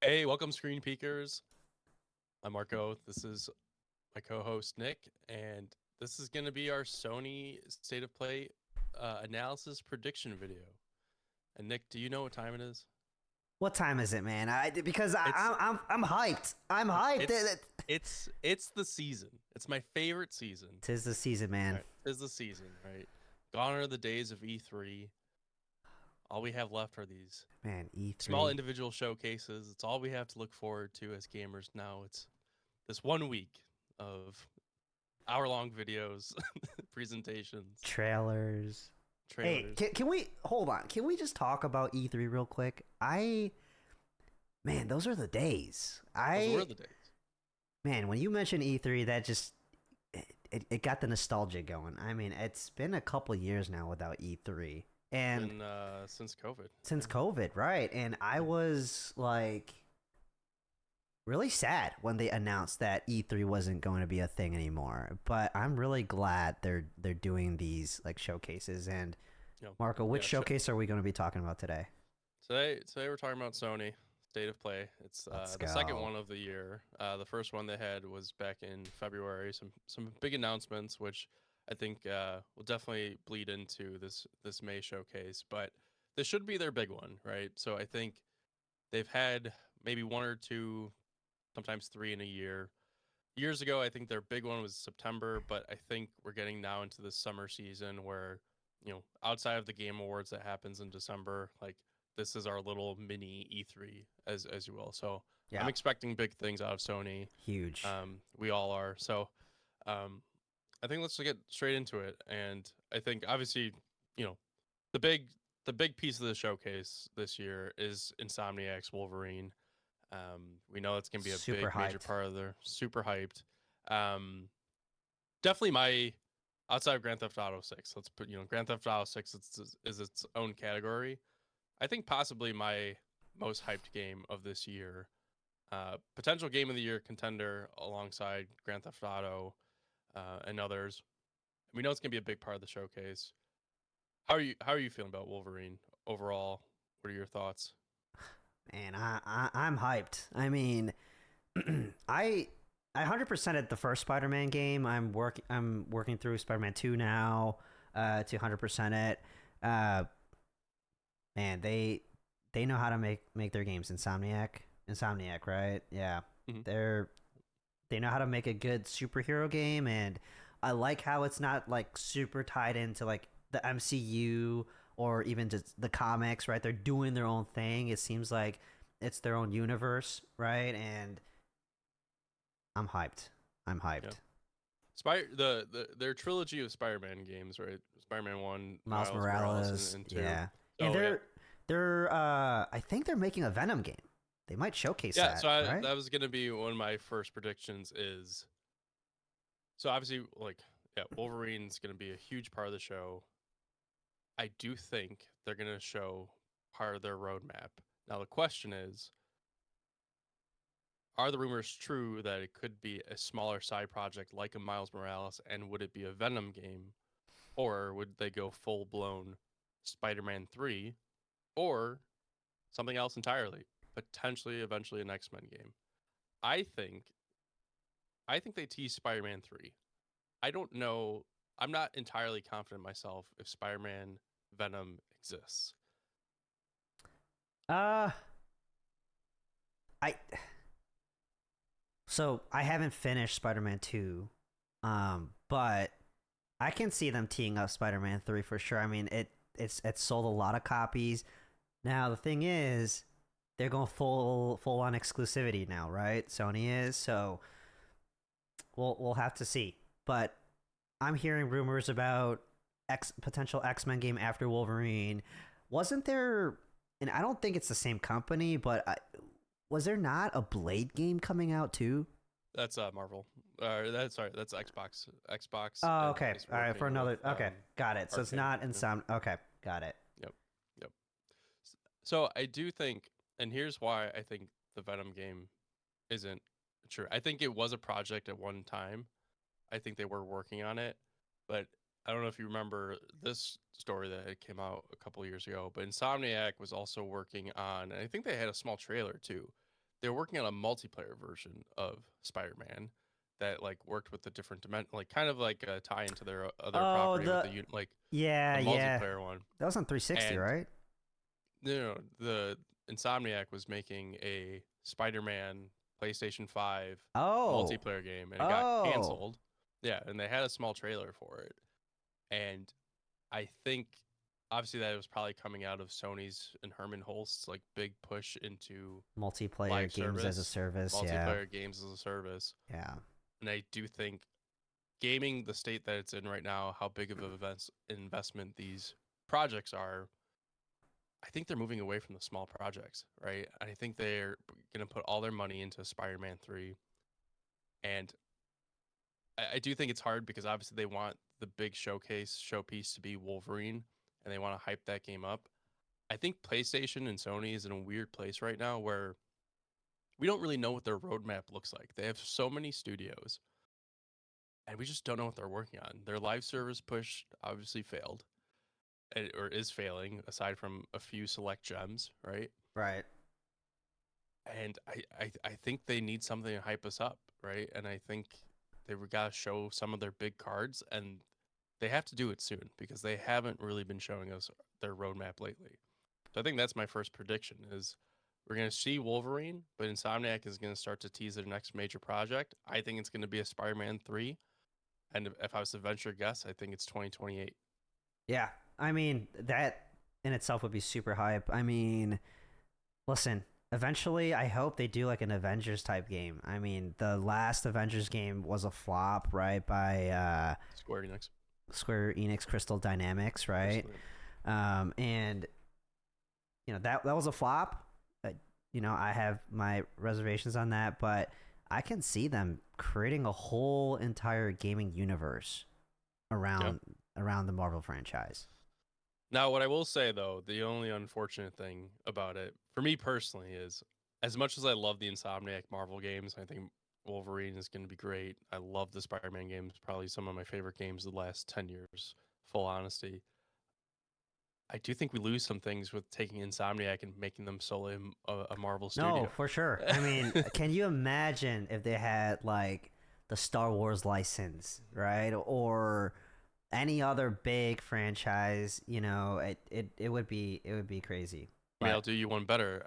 Hey, welcome, Screen Peekers. I'm Marco. This is my co-host Nick, and this is going to be our Sony State of Play analysis prediction video. And Nick, do you know what time it is? What time is it, man? Because It's I'm hyped. I'm hyped. it's the season. It's my favorite season. Tis the season, man. Right, it's the season, right? Gone are the days of E3. All we have left are these Man, small E3. individual showcases. It's all we have to look forward to as gamers now. It's this 1 week of hour-long videos, presentations, Trailers. Hey, trailers. can we hold on? Can we just talk about E3 real quick? Man, those are the days. Those were the days. Man, when you mention E3, that just it got the nostalgia going. I mean, it's been a couple years now without E3, and Been since COVID. since COVID, right? And I was like really sad when they announced that E3 wasn't going to be a thing anymore. But I'm really glad they're doing these like showcases. And You know, Marco, which yeah. showcase are we going to be talking about today? Today we're talking about Sony State of Play. It's Let's the second go. one of the year. The first one they had was back in February. Some big announcements, which I think will definitely bleed into this May showcase. But this should be their big one, right? So I think they've had maybe one or two, sometimes three in a year. Years ago, I think their big one was September, but I think we're getting now into the summer season where, outside of the Game Awards that happens in December, like this is our little mini E3, as you will. So I'm Yeah, expecting big things out of Sony. huge. We all are. So um, I think let's get straight into it. And I think obviously, you know, the big the big piece of the showcase this year is Insomniac's Wolverine. We know it's gonna be a Super big major hyped. part of their super hyped. Um, Definitely my outside of Grand Theft Auto 6. Let's put Grand Theft Auto 6 is its own category. I think possibly my most hyped game of this year. Potential game of the year contender alongside Grand Theft Auto and others. We know it's gonna be a big part of the showcase. How are you feeling about Wolverine overall? What are your thoughts? Man, I'm hyped. I mean, I I 100% at the first Spider-Man game. I'm working through Spider-Man 2 now. To 100% it. Uh, Man, they know how to make their games. Insomniac, right? Yeah, Mm-hmm. they're they know how to make a good superhero game, and I like how it's not like super tied into like the MCU or even just the comics, right? They're doing their own thing. It seems like it's their own universe, right? And I'm hyped. I'm Yeah. hyped. Their trilogy of Spider-Man games, right? Spider-Man 1, Miles Miles Morales, Morales, and 2. yeah, and So yeah. they're I think they're making a Venom game. They might showcase Yeah, that, so right? that was going to be one of my first predictions is so obviously like yeah, Wolverine's going to be a huge part of the show. I do think they're going to show part of their roadmap. Now the question is, are the rumors true that it could be a smaller side project like a Miles Morales, and would it be a Venom game, or would they go full blown Spider-Man 3 or something else entirely, potentially eventually an X-Men game? I think I think they tease Spider-Man 3. I don't know. I'm not entirely confident myself if Spider-Man Venom exists. Uh, I So I haven't finished Spider-Man 2, but I can see them teeing up Spider-Man 3 for sure. I mean, it's sold a lot of copies. Now the thing is, they're going full on exclusivity now, right? Sony is, so we'll have to see. But I'm hearing rumors about potential X-Men game after Wolverine. Wasn't there? And I don't think it's the same company, but was there not a Blade game coming out too? That's Marvel. That's Xbox. Xbox Oh, okay. is All right. For working with another. Okay. Got it. So it's Arcane. not Yeah. Insomnia. Okay. Got it. Yep. Yep. So I do think, and here's why I think the Venom game isn't true. I think it was a project at one time. I think they were working on it, but I don't know if you remember this story that had came out a couple years ago. But Insomniac was also working on, and I think they had a small trailer too. they were working on a multiplayer version of Spider-Man that like worked with the different dimension, like kind of like a tie into their other Oh, property with the like yeah, a yeah. multiplayer one. That was on 360, And right? the Insomniac was making a Spider-Man PlayStation 5 Oh. multiplayer game, and it got Oh. canceled. Yeah, and they had a small trailer for it, and I think obviously that was probably coming out of Sony's and Herman Holst's like big push into Multiplayer live games as a service, service, yeah. multiplayer games as a service. Yeah. And I do think gaming, the state that it's in right now, how big of an investment these projects are, I think they're moving away from the small projects, right? I think they're going to put all their money into Spider-Man 3. And I do think it's hard because obviously they want the big showpiece to be Wolverine, and they want to hype that game up. I think PlayStation and Sony is in a weird place right now where we don't really know what their roadmap looks like. They have so many studios, and we just don't know what they're working on. Their live service push obviously failed, or is failing, aside from a few select gems, right? Right. And I think they need something to hype us up, right? And I think they got to show some of their big cards, and they have to do it soon because they haven't really been showing us their roadmap lately. So I think that's my first prediction is we're going to see Wolverine, but Insomniac is going to start to tease their next major project. I think it's going to be a Spider-Man 3. And if I was to venture a guess, I think it's 2028. Yeah. I mean, that in itself would be super hype. I mean, listen, eventually I hope they do like an Avengers type game. I mean, the last Avengers game was a flop, right? By Square Enix Crystal Dynamics, right? And that was a flop. I have my reservations on that, but I can see them creating a whole entire gaming universe around the Marvel franchise. Now, what I will say though, the only unfortunate thing about it, for me personally, is as much as I love the Insomniac Marvel games, I think Wolverine is going to be great. I love the Spider-Man games, probably some of my favorite games of the last 10 years, full honesty. I do think we lose some things with taking Insomniac and making them solely a Marvel studio. No, for sure. I mean, can you imagine if they had like the Star Wars license, right? Or any other big franchise, it would be crazy. I mean, I'll do you one better.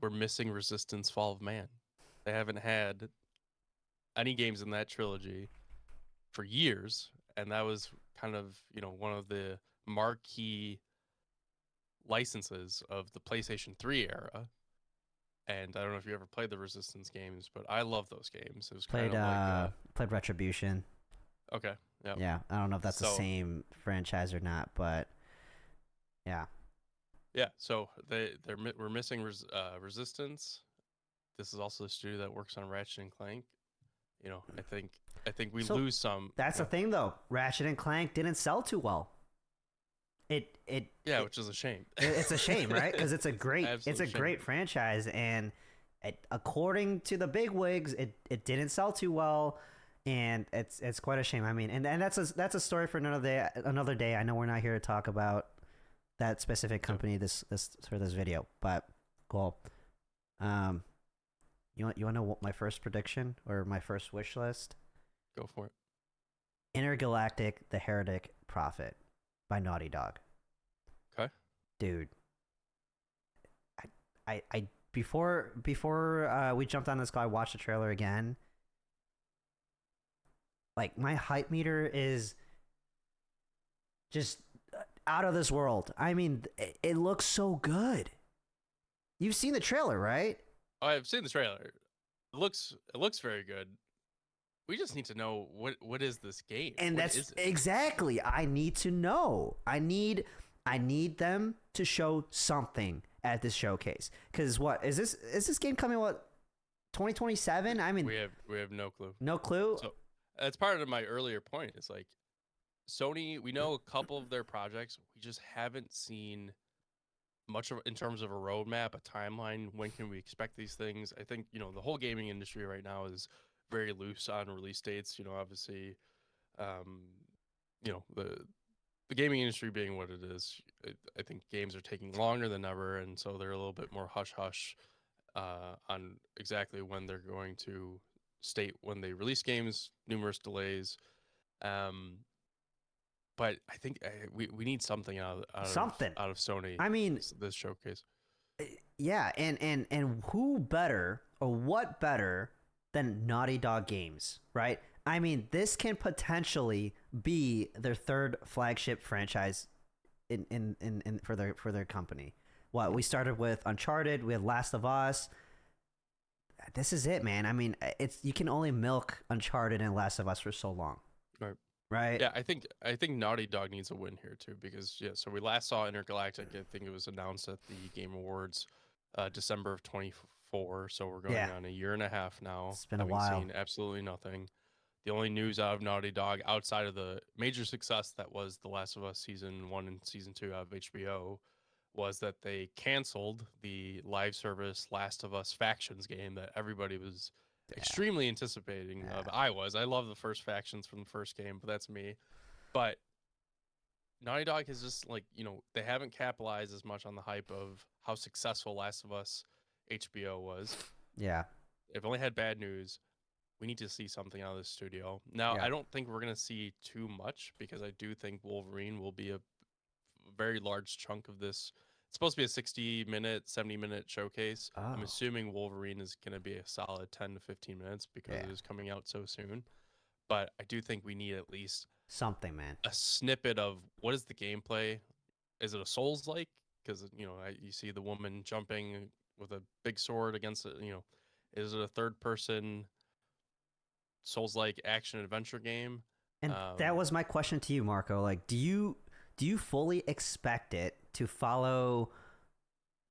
We're missing Resistance Fall of Man. They haven't had any games in that trilogy for years, and that was kind of, one of the marquee licenses of the PlayStation 3 era. And I don't know if you ever played the Resistance games, but I love those games. It was Played kind of played Retribution. okay. Yeah. Yeah, I don't know if that's the same franchise or not, but yeah. Yeah, so we're missing Resistance. This is also the studio that works on Ratchet and Clank. I think we lose some. That's the thing though. Ratchet and Clank didn't sell too well. Which is a shame. It's a shame, right? Because it's a great franchise, and according to the bigwigs, it didn't sell too well, and it's quite a shame. I mean, and that's a story for another day. I know we're not here to talk about that specific company this for this video, but cool. You want to know what my first prediction or my first wish list? Go for it. Intergalactic: The Heretic Prophet by Naughty Dog. Okay. Dude. I before we jumped on this call, I watched the trailer again. Like, my hype meter is just out of this world. I mean, it looks so good. You've seen the trailer, right? I've seen the trailer. It looks very good. We just need to know what is this game? And that's exactly. I need to know. I need them to show something at this showcase. Because what is this game coming? What, 2027? I mean, we have no clue. No clue. So that's part of my earlier point. It's like Sony. We know a couple of their projects. We just haven't seen much in terms of a roadmap, a timeline. When can we expect these things? I think the whole gaming industry right now is very loose on release dates. Obviously, the gaming industry being what it is, I think games are taking longer than ever, and so they're a little bit more hush hush. on exactly when they're going to state when they release games. Numerous delays. Um, but I think we need something Something. out of Sony I mean, this showcase. yeah, and who better or what better than Naughty Dog Games, right? I mean, this can potentially be their third flagship franchise in for their company. What we started with Uncharted, we had Last of Us. This is it, man. I mean, it's you can only milk Uncharted and Last of Us for so long, Right. right? Yeah, I think Naughty Dog needs a win here too because yeah. So we last saw Intergalactic. I think it was announced at the Game Awards, December of 24. So we're going Yeah, on a year and a half now, it's been a having while. seen absolutely nothing. The only news out of Naughty Dog outside of the major success that was The Last of Us season 1 and season 2 of HBO was that they canceled the live service Last of Us Factions game that everybody was Yeah, extremely anticipating yeah, of. I love the first factions from the first game, but that's me. But Naughty Dog has just like, they haven't capitalized as much on the hype of how successful Last of Us HBO was. yeah, They've only had bad news. We need to see something out of this studio. Now, yeah. I don't think we're going to see too much because I do think Wolverine will be a very large chunk of this. It's supposed to be a 60-minute, 70-minute showcase. I'm Oh, assuming Wolverine is going to be a solid 10 to 15 minutes because yeah. it is coming out so soon. But I do think we need at least Something, man. a snippet of what is the gameplay. Is it a Souls like? Because you see the woman jumping with a big sword against it. Is it a third person Souls like action adventure game? And that Um, was my question to you, Marco. Like, do you fully expect it to follow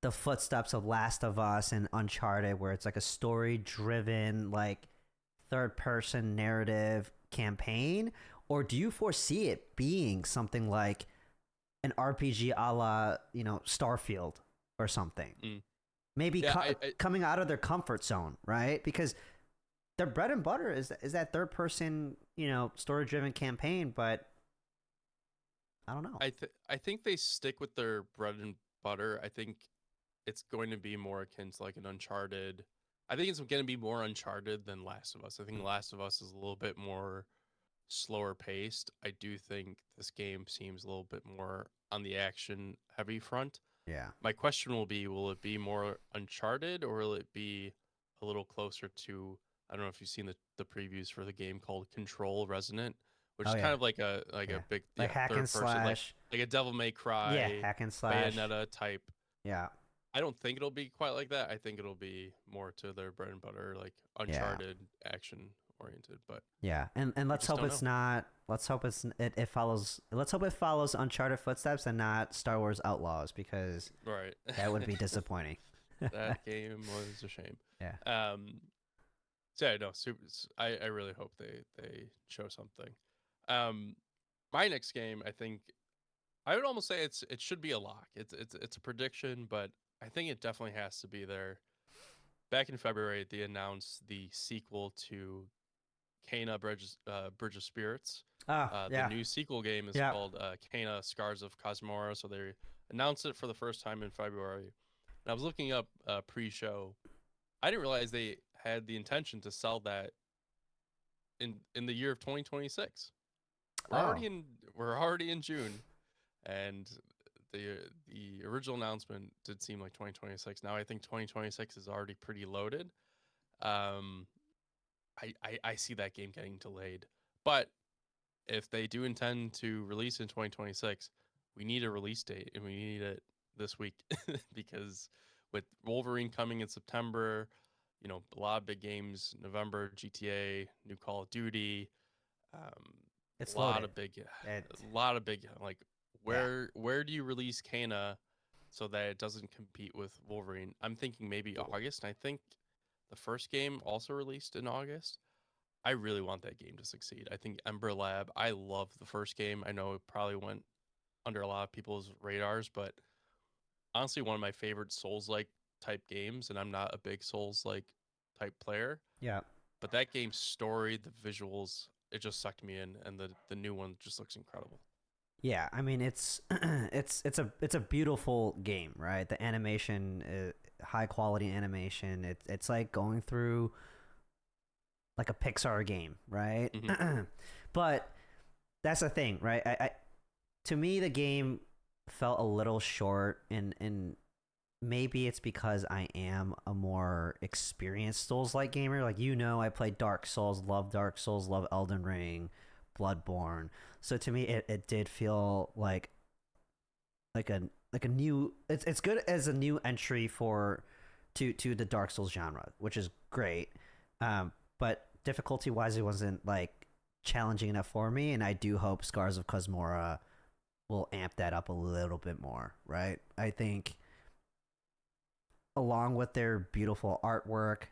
the footsteps of Last of Us and Uncharted, where it's like a story driven, like third person narrative campaign? Or do you foresee it being something like an RPG a la, Starfield or something? mm, Maybe yeah, I coming out of their comfort zone, right? Because their bread and butter is that third person, story driven campaign, but I don't know. I think they stick with their bread and butter. I think it's going to be more akin to like an Uncharted. I think it's going to be more Uncharted than Last of Us. I think Mm. Last of Us is a little bit more slower paced. I do think this game seems a little bit more on the action heavy front. Yeah. My question will it be more Uncharted or will it be a little closer to, I don't know if you've seen the previews for the game called Control Resonant, which Oh is yeah. kind of like a Yeah. big Like hack and third person slash. like a Devil May Yeah, Cry, hack and slash. Bayonetta type. Yeah. I don't think it'll be quite like that. I think it'll be more to their bread and butter, like Yeah. Uncharted action oriented, but Yeah. And we let's just hope don't it's know. not let's hope it follows let's hope it follows Uncharted footsteps and not Star Wars Outlaws, because Right. that would be disappointing. That game was a shame. Yeah. Um, so yeah, no, I really hope they show something. Um, my next game, I think I would almost say it should be a lock. It's a prediction, but I think it definitely has to be there. Back in February, they announced the sequel to Kena Bridge of Spirits. Oh, The yeah. new sequel game is Yeah. called Kena Scars of Cosmora. So they announced it for the first time in February. And I was looking up pre-show. I didn't realize they had the intention to sell that in the year of 2026. We're Oh. already in we're already in June, and the original announcement did seem like 2026. Now I think 2026 is already pretty loaded. Um, I see that game getting delayed, but if they do intend to release in 2026, we need a release date and we need it this week because with Wolverine coming in September, a lot of big games, November, GTA, new Call of Duty, um, It's a lot loaded. of big, It a lot of big, like Yeah. where do you release Kana so that it doesn't compete with Wolverine? I'm thinking maybe August. I think the first game also released in August. I really want that game to succeed. I think Ember Lab, I love the first game. I know it probably went under a lot of people's radars, but honestly, one of my favorite Souls like type games, and I'm not a big Souls like type player, Yeah. but that game's story, the visuals, it just sucked me in, and the new one just looks incredible. Yeah, I mean it's a beautiful game, right? The animation, high quality animation. It's like going through like a Pixar game, right? Hmm. But that's the thing, right? I to me the game felt a little short, and maybe it's because I am a more experienced Souls like gamer. Like, I played Dark Souls, love Elden Ring, Bloodborne. So to me it did feel like a a new, it's good as a new entry for to the Dark Souls genre, which is great. But difficulty wise it wasn't like challenging enough for me, and I do hope Scars of Cosmora will amp that up a little bit more, right? I think along with their beautiful artwork,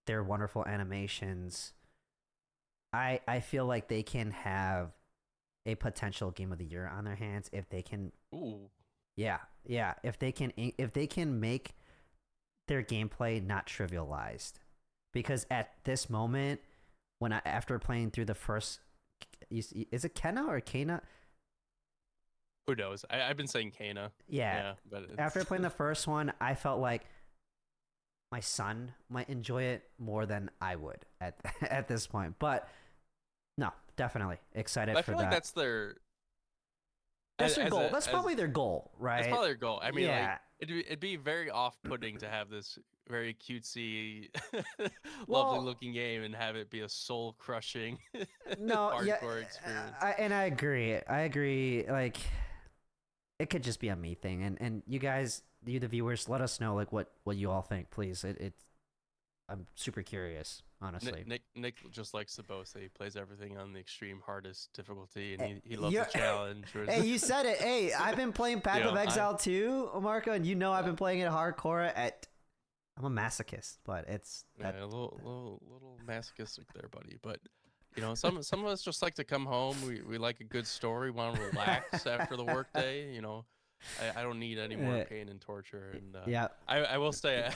their wonderful animations, I feel like they can have a potential game of the year on their hands if they can. Ooh. Yeah, if they can make their gameplay not trivialized, because at this moment, after playing through the first, is it Kena or Kena? Who knows? I've been saying Kana. Yeah, Yeah, but after it's playing the first one, I felt like my son might enjoy it more than I would at at this point. But no, definitely excited I for feel like that. that's their That's their as goal. a That's as probably their goal, that's right? probably their goal. I mean, like Yeah. it'd be very off-putting to have this very cutesy, lovely Well, looking game and have it be a soul-crushing, no, yeah, hardcore experience. and I agree. I agree. Like, it could just be a me thing, and you guys, you the viewers, let us know like what you all think, please. It's I'm super curious, honestly. Nick just likes to boast that he plays everything on the extreme hardest difficulty, and Eh, he loves you a challenge. Hey, you said it. Hey, I've been playing You Path of know, I Exile too, Marco, and I've yeah, been playing it hardcore at. I'm a masochist, but it's that. yeah, a little masochistic there, buddy. But some of us just like to come home. We like a good story. Want to relax after the workday. I don't need any more Uh, pain and torture. And yeah, I will say,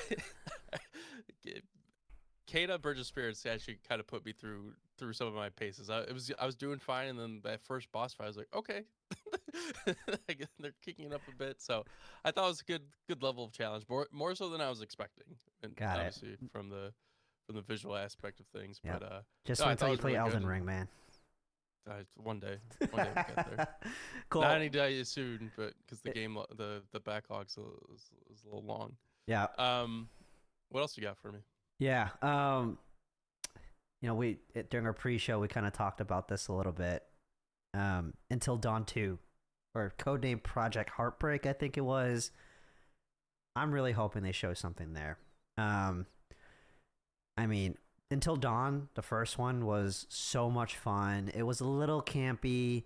Kata Bridge of Spirits actually kind of put me through some of my paces. I was doing fine, and then that first boss fight, I was like, okay, they're kicking it up a bit. So I thought it was a good level of challenge, more so than I was expecting, and got it. obviously from the visual aspect of things. Yeah, But just no, wait I until thought it you was play really good, Elden and Ring, man. one day we'll get there. Not Cool. any day soon, but because the game the backlog's is a little long. Yeah, What else you got for me? yeah. During our pre-show we kind of talked about this a little bit. Until Dawn 2, or codename Project Heartbreak, I think it was. I'm really hoping they show something there. Um, I mean, Until Dawn, the first one was so much fun. It was a little campy,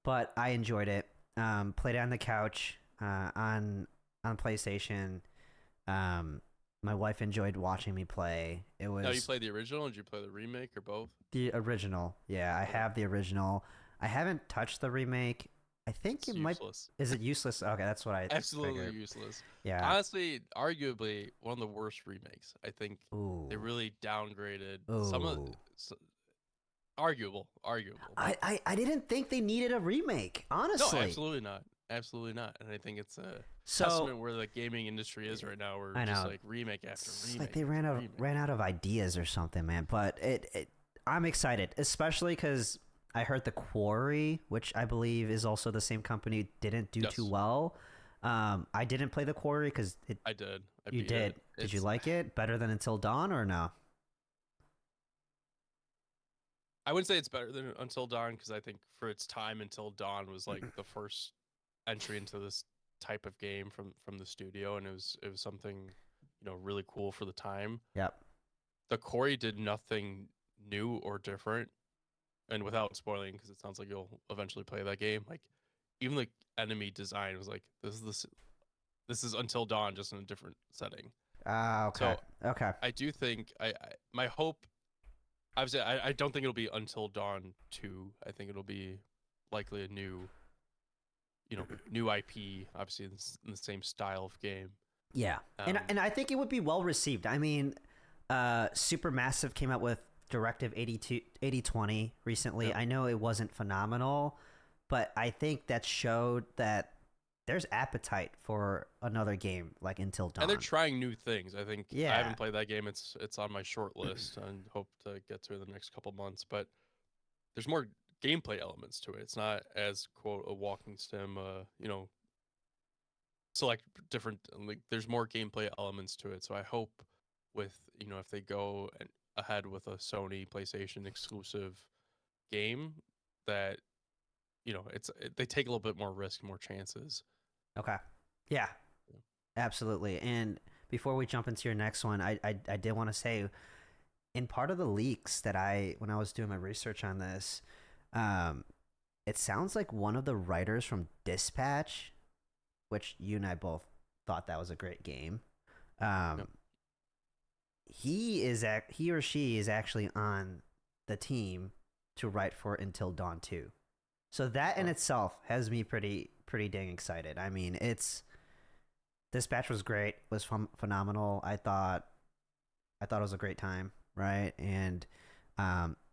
but I enjoyed it. Played it on the couch, on PlayStation. Um, my wife enjoyed watching me play. It No, you was played the original, or did you play the remake, or both? the original. Yeah, I Okay. have the original. I haven't touched the remake. I think It's it might. useless. Is it useless? Okay, that's what I Absolutely figured. useless. Yeah. Honestly, arguably one of the worst remakes. I think they Ooh. really downgraded some of Ooh. arguable, but I didn't think they needed a remake, no, honestly. absolutely not. Absolutely not. And I think it's a So testament where the gaming industry is right now. We're I just know like remake after it's like remake they after ran remake. out of ideas or something, man. But I'm excited, especially because I heard the Quarry, which I believe is also the same company, didn't do too Yes, well. I didn't play the Quarry because it. I did. I You beat did. it. Did you It's like it better than Until Dawn or no? I wouldn't say it's better than Until Dawn because I think for its time, Until Dawn was like the first entry into this type of game from the studio, and it was something really cool for the time. Yep. The Corey did nothing new or different, and without spoiling, because it sounds like you'll eventually play that game. Like even the enemy design was like this is Until Dawn just in a different setting. Ah, okay. So Okay. I do think my hope. Obviously, I don't think it'll be Until Dawn 2. I think it'll be likely a new IP, obviously in the same style of game. Yeah. Um, And I think it would be well received. I mean, Supermassive came out with Directive 8020 recently. Yep. I know it wasn't phenomenal, but I think that showed that there's appetite for another game like Until Dawn. And they're trying new things. I think I Yeah. haven't played that game. It's on my short list and hope to get to it in the next couple months. But there's more gameplay elements to it. It's not as quote a walking sim. Select different, like there's more gameplay elements to it. So I hope with if they go ahead with a Sony PlayStation exclusive game that they take a little bit more risk, more chances. Okay. Yeah. Absolutely. And before we jump into your next one, I did want to say, in part of the leaks that when I was doing my research on this, it sounds like one of the writers from Dispatch, which you and I both thought that was a great game. Yep. He or she is actually on the team to write for Until Dawn 2. So that in itself has me pretty dang excited. I mean, Dispatch was great, was phenomenal. I thought it was a great time, right? And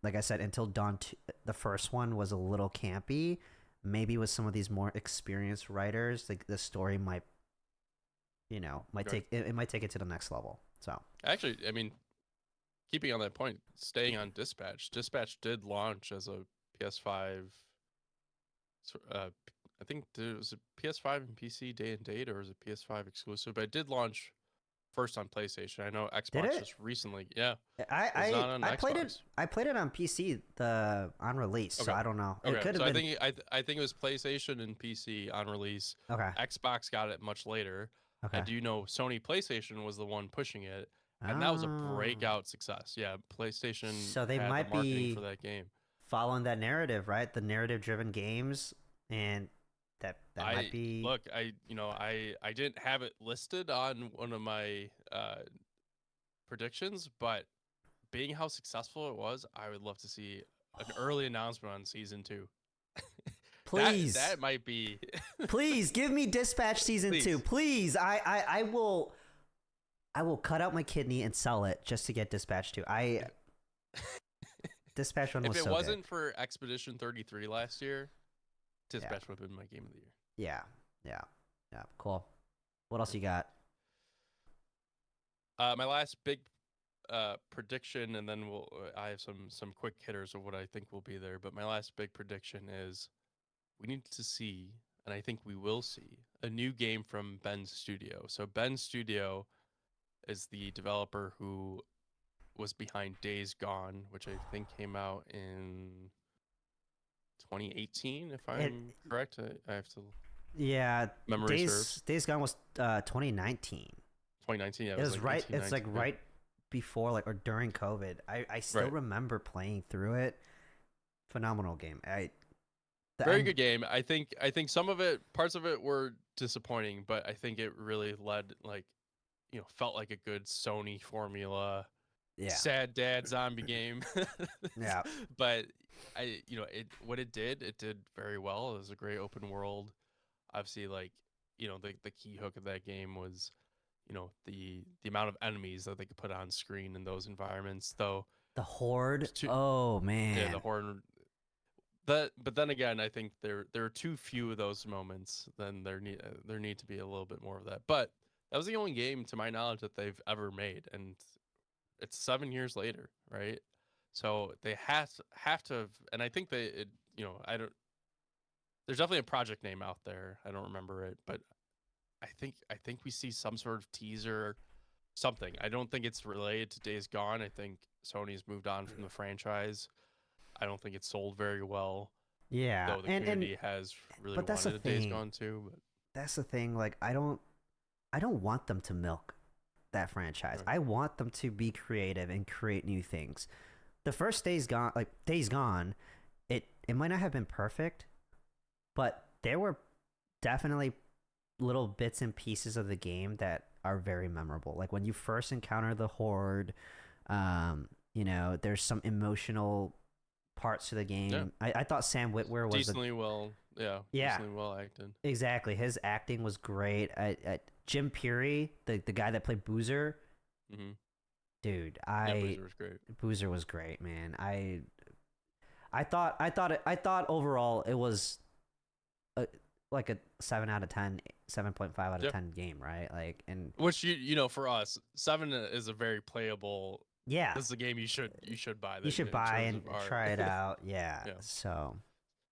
like I said, Until Dawn 2, the first one was a little campy. Maybe with some of these more experienced writers, like the story might take it to the next level. So actually, I mean, keeping on that point, staying on Dispatch did launch as a PS5. I think it was a PS5 and PC day and date, or was it PS5 exclusive? But it did launch first on PlayStation. I know Xbox just recently. Yeah, I played it. I played it on PC on release. Okay. So I don't know. Okay. It could have been. I think it was PlayStation and PC on release. Okay. Xbox got it much later. Okay. I do know Sony PlayStation was the one pushing it, and that was a breakout success. Yeah, PlayStation. So they might the marketing be for that game, following that narrative, right? The narrative-driven games, and that might be. Look, I didn't have it listed on one of my predictions, but being how successful it was, I would love to see an early announcement on season 2. Please, that might be. Please give me Dispatch season 2. Please, I will cut out my kidney and sell it just to get Dispatch 2. Dispatch 1 was so good. If it wasn't for Expedition 33 last year, Dispatch would have been my game of the year. Yeah. Cool. What else you got? My last big prediction, and then I have some quick hitters of what I think will be there. But my last big prediction is we need to see, and I think we will see, a new game from Ben's studio. So Ben's studio is the developer who was behind Days Gone, which I think came out in 2018, if I'm correct. I have to. Yeah, memory serves. Days Gone was 2019. 2019, yeah. It was like right. 18, it's 19, like right before, like, or during COVID. I still remember playing through it. Phenomenal game. Very good game. I think parts of it were disappointing, but I think it really led, felt like a good Sony formula. Yeah. Sad dad zombie game. Yeah. But what it did very well. It was a great open world. Obviously, the key hook of that game was, the amount of enemies that they could put on screen in those environments. Though the Horde. Oh man. Yeah, the Horde. But then again, I think there are too few of those moments. Then there need to be a little bit more of that. But that was the only game, to my knowledge, that they've ever made, and it's 7 years later, right? So they have to have, and I think I don't. There's definitely a project name out there. I don't remember it, but I think we see some sort of teaser, something. I don't think it's related to Days Gone. I think Sony's moved on from the franchise. I don't think it's sold very well. Yeah, though the community has really wanted a Days Gone too. But that's the thing. Like, I don't want them to milk that franchise. Right. I want them to be creative and create new things. The first Days Gone, it might not have been perfect, but there were definitely little bits and pieces of the game that are very memorable. Like when you first encounter the Horde, there's some emotional parts to the game. Yeah. I thought Sam Witwer was decently well acted. Exactly, his acting was great. Jim Peary, the guy that played Boozer, dude, Boozer was great. Boozer was great, man. I thought overall it was a like a 7 out of 10, 7.5 out of Yeah. 10 game, right? Like, and Which for us, 7 is a very playable. yeah, This is a game you should buy you that should in buy terms and of art. try it out. Yeah. Yeah. So,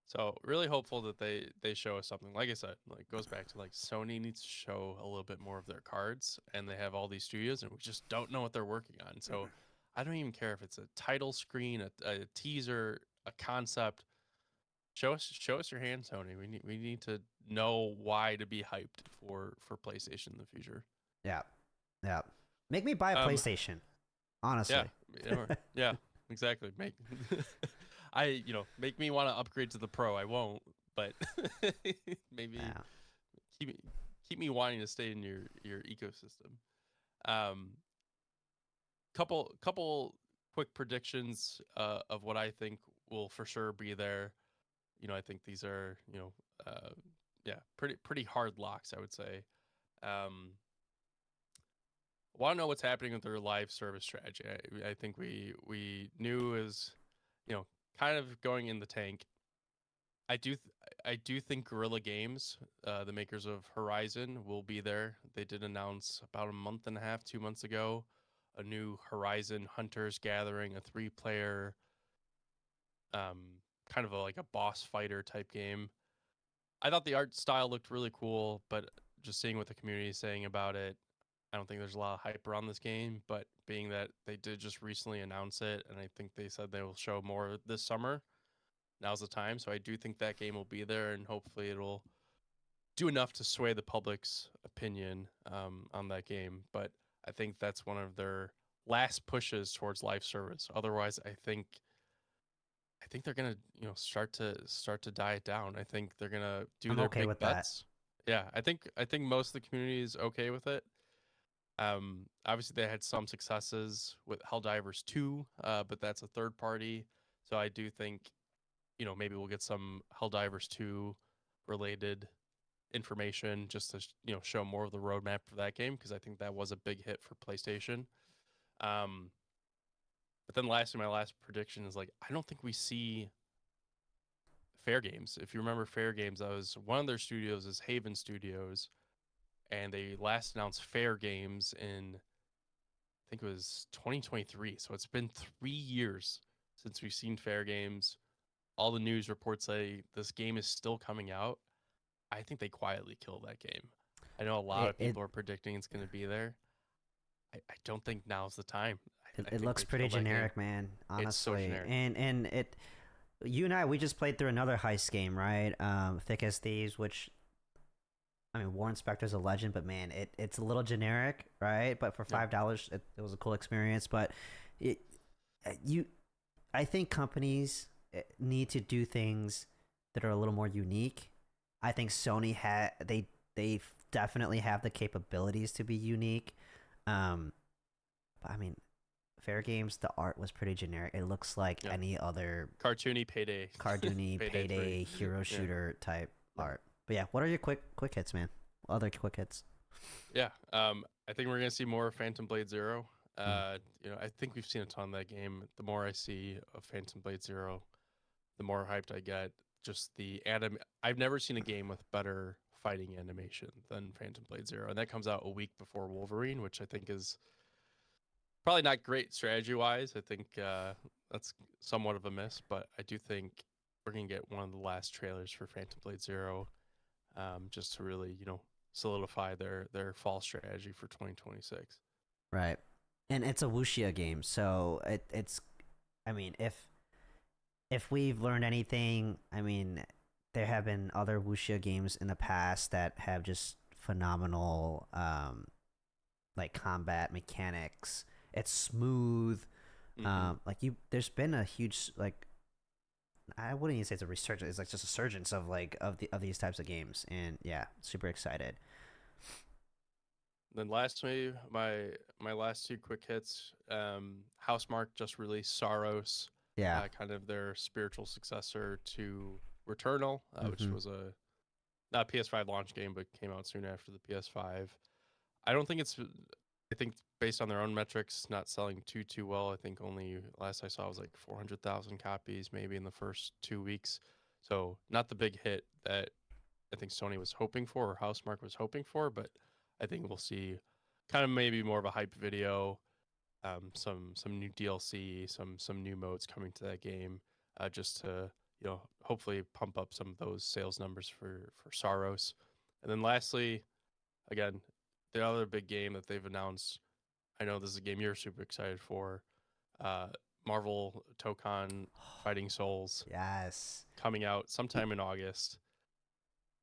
So really hopeful that they show us something. Like I said, like goes back to like Sony needs to show a little bit more of their cards, and they have all these studios, and we just don't know what they're working on. So I don't even care if it's a title screen, a teaser, a concept. Show us your hand, Sony. We need to know why to be hyped for PlayStation in the future. yeah. Yeah. Make me buy a Um, PlayStation, yeah, honestly. yeah, exactly. Make me want to upgrade to the Pro. I won't, but maybe Yeah. keep me keep me wanting to stay in your ecosystem. Um, couple quick predictions of what I think will for sure be there. I think these are uh, yeah, pretty hard locks, I would say. Um, Want to know what's happening with their live service strategy. I think we knew is kind of going in the tank. I do think Guerrilla Games, the makers of Horizon, will be there. They did announce about a month and a half, 2 months ago, a new Horizon Hunters Gathering, a 3-player, kind of like a boss fighter type game. I thought the art style looked really cool, but just seeing what the community is saying about it, I don't think there's a lot of hype around this game. But being that they did just recently announce it, and I think they said they will show more this summer, now's the time. So I do think that game will be there, and hopefully it'll do enough to sway the public's opinion on that game. But I think that's one of their last pushes towards live service. Otherwise, I think they're gonna start to die it down. I think they're gonna do I'm their okay big with that. bets. Yeah, I think most of the community is okay with it. Obviously they had some successes with Helldivers 2, but that's a third party. So I do think maybe we'll get some Helldivers 2 related information just to show more of the roadmap for that game, because I think that was a big hit for PlayStation. Um, but then lastly, my last prediction is like I don't think we see Fair Games. If you remember Fair Games, that was one of their studios is Haven Studios, and they last announced Fair Games in I think it was 2023. So it's been 3 years since we've seen Fair Games. All the news reports say this game is still coming out. I think they quietly killed that game. I know a lot It of it people are predicting it's going to be there. I don't think now's the time. I it think looks they pretty killed that game. generic, man. It's so Honestly, generic. and it. You and I, we just played through another heist game, right? Thick as Thieves, which I mean, Warren Spector's a legend, but man, it's a little generic, right? But for Yeah. $5, it was a cool experience. But it, you, I think companies need to do things that are a little more unique. I think Sony they definitely have the capabilities to be unique. Um, but I mean, Fair Games, the art was pretty generic. It looks like Yeah. any other Cartoony Payday. cartoony Payday 3. payday hero Yeah. shooter type Yeah. art. But yeah, what are your quick hits, man? Other quick hits. Yeah. I think we're gonna see more Phantom Blade Zero. Mm. I think we've seen a ton of that game. The more I see of Phantom Blade Zero, the more hyped I get. Just the anim. I've never seen a game with better fighting animation than Phantom Blade Zero, and that comes out a week before Wolverine, which I think is probably not great strategy wise. I think that's somewhat of a miss, but I do think we're gonna get one of the last trailers for Phantom Blade Zero, just to really solidify their fall strategy for 2026. Right. And it's a wuxia game, so it's I mean, if we've learned anything, I mean, there have been other wuxia games in the past that have just phenomenal like combat mechanics. It's smooth. Mm-hmm. Like you there's been a huge like I wouldn't even say it's a resurgence. It's like just a surgence of of these types of games, and yeah, super excited. Then lastly, my last two quick hits. Housemark just released Saros, Yeah. kind of their spiritual successor to Returnal, which Mm-hmm. was a not a PS5 launch game, but came out soon after the PS5. I don't think it's. I think based on their own metrics, not selling too well. I think only last I saw was like 400,000 copies, maybe in the first 2 weeks. So not the big hit that I think Sony was hoping for, or Housemarque was hoping for. But I think we'll see kind of maybe more of a hype video, some new DLC, some new modes coming to that game, just to hopefully pump up some of those sales numbers for Saros. And then lastly, again, the other big game that they've announced. I know this is a game you're super excited for. Uh, Marvel Tokon Fighting Souls Yes. coming out sometime in August.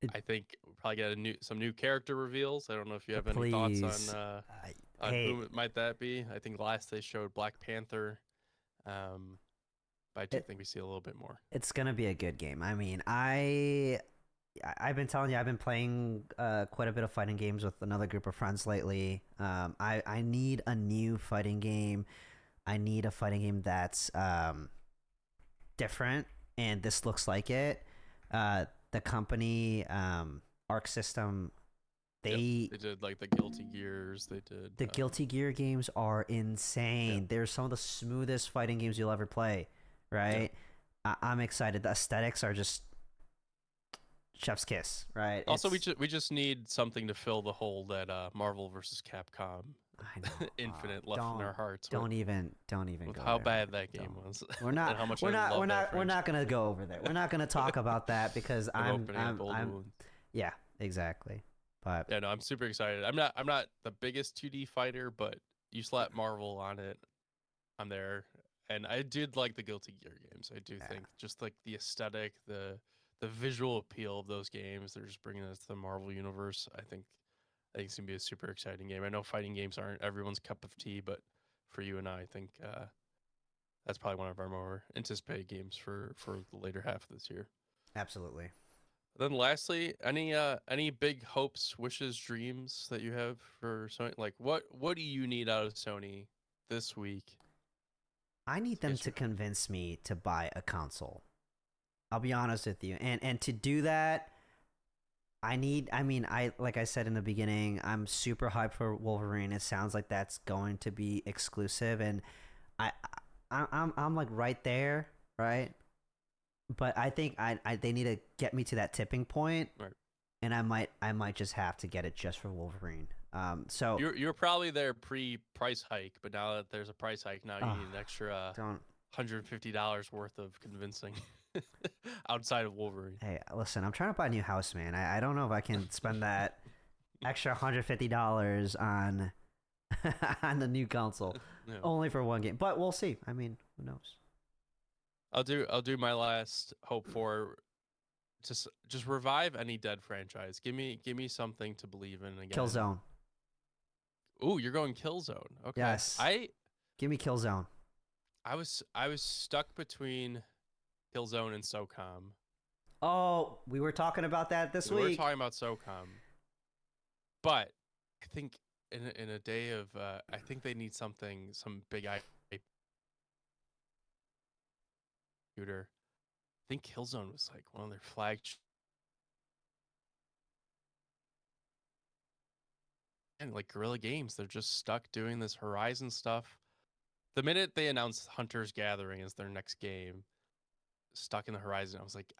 It- I think we'll probably get some new character reveals. I don't know if you have any thoughts Please. on Hey, who might that be. I think last they showed Black Panther, but I do think we see a little bit more. it's gonna be a good game. I mean, I've been telling you, I've been playing quite a bit of fighting games with another group of friends lately. I need a new fighting game. I need a fighting game that's different, and this looks like it. The company Arc System, They did like the Guilty Gears. They did the Guilty Gear games are insane. Yeah. They're some of the smoothest fighting games you'll ever play, right? Yeah. I'm excited. The aesthetics are just chef's kiss, right? Also, we just need something to fill the hole that Marvel versus Capcom I know. Infinite left in our hearts. Don't even with go how there, bad man. that game Don't. was. We're not. and how much we're I not. love We're that not. We're franchise. not gonna go over there. We're not gonna talk about that because I'm. Old wound. Yeah, exactly. But Yeah, no, I'm super excited. I'm not the biggest 2D fighter, but you slap Marvel on it, I'm there. And I did like the Guilty Gear games. I do think just like the aesthetic, the visual appeal of those games, they're just bringing us to the Marvel universe. I think it's gonna be a super exciting game. I know fighting games aren't everyone's cup of tea, but for you and I think that's probably one of our more anticipated games for the later half of this year. absolutely. Then lastly, any big hopes, wishes, dreams that you have for Sony? Like what do you need out of Sony this week? I need them Yes, to sir. convince me to buy a console. I'll be honest with you, and to do that, I mean, like I said in the beginning, I'm super hyped for Wolverine. It sounds like that's going to be exclusive, and I, I'm like right there, right? But I think they need to get me to that tipping point, Right. and I might just have to get it just for Wolverine. So You're probably there pre-price hike, but now that there's a price hike, now you need an extra don't. $150 worth of convincing outside of Wolverine. Hey, listen, I'm trying to buy a new house, man. I don't know if I can spend that extra $150 on on the new console Yeah. only for one game. But we'll see. I mean, who knows? I'll do my last hope for just revive any dead franchise. Give me something to believe in again. Killzone. Ooh, you're going Killzone. Okay. Yes. Give me Killzone. I was stuck between Killzone and SOCOM. Oh, we were talking about that this We were week. talking about SOCOM, but I think in a day of I think they need some big IP shooter. I think Killzone was like one of their flagship. And like Guerrilla Games, they're just stuck doing this Horizon stuff. The minute they announced Hunter's Gathering as their next game, stuck in the Horizon, I was like,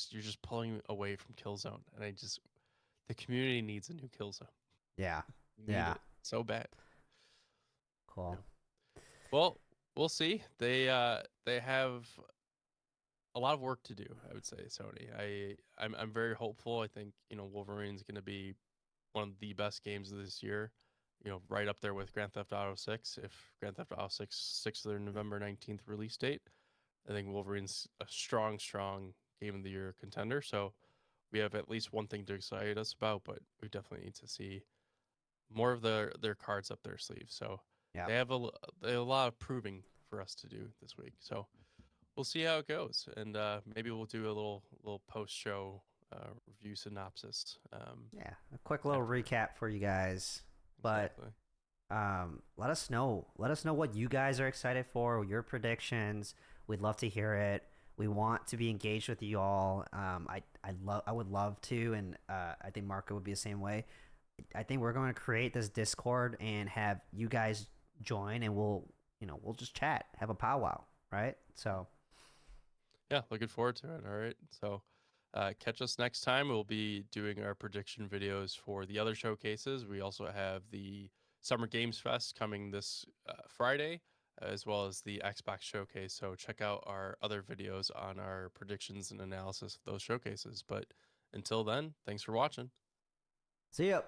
you're just pulling away from Killzone, and the community needs a new Killzone. Yeah. We need it so bad. Cool. Yeah. Well, we'll see. They have a lot of work to do, I would say, Sony. I'm very hopeful. I think, Wolverine's going to be one of the best games of this year. Right up there with Grand Theft Auto 6. If Grand Theft Auto 6 sticks to their November 19th release date, I think Wolverine's a strong game of the year contender. So we have at least one thing to excite us about, but we definitely need to see more of their cards up their sleeve. So they have a lot of proving for us to do this week. So we'll see how it goes, and maybe we'll do a little post-show review synopsis. A quick little recap for you guys. But Exactly. let us know what you guys are excited for, your predictions. We'd love to hear it. We want to be engaged with you all. I would love to, and I think Marco would be the same way. I think we're going to create this Discord and have you guys join, and we'll just chat, have a powwow, right? So Yeah, looking forward to it. All right. So Catch us next time. We'll be doing our prediction videos for the other showcases. We also have the Summer Games Fest coming this Friday, as well as the Xbox Showcase. So check out our other videos on our predictions and analysis of those showcases. But until then, thanks for watching. See ya.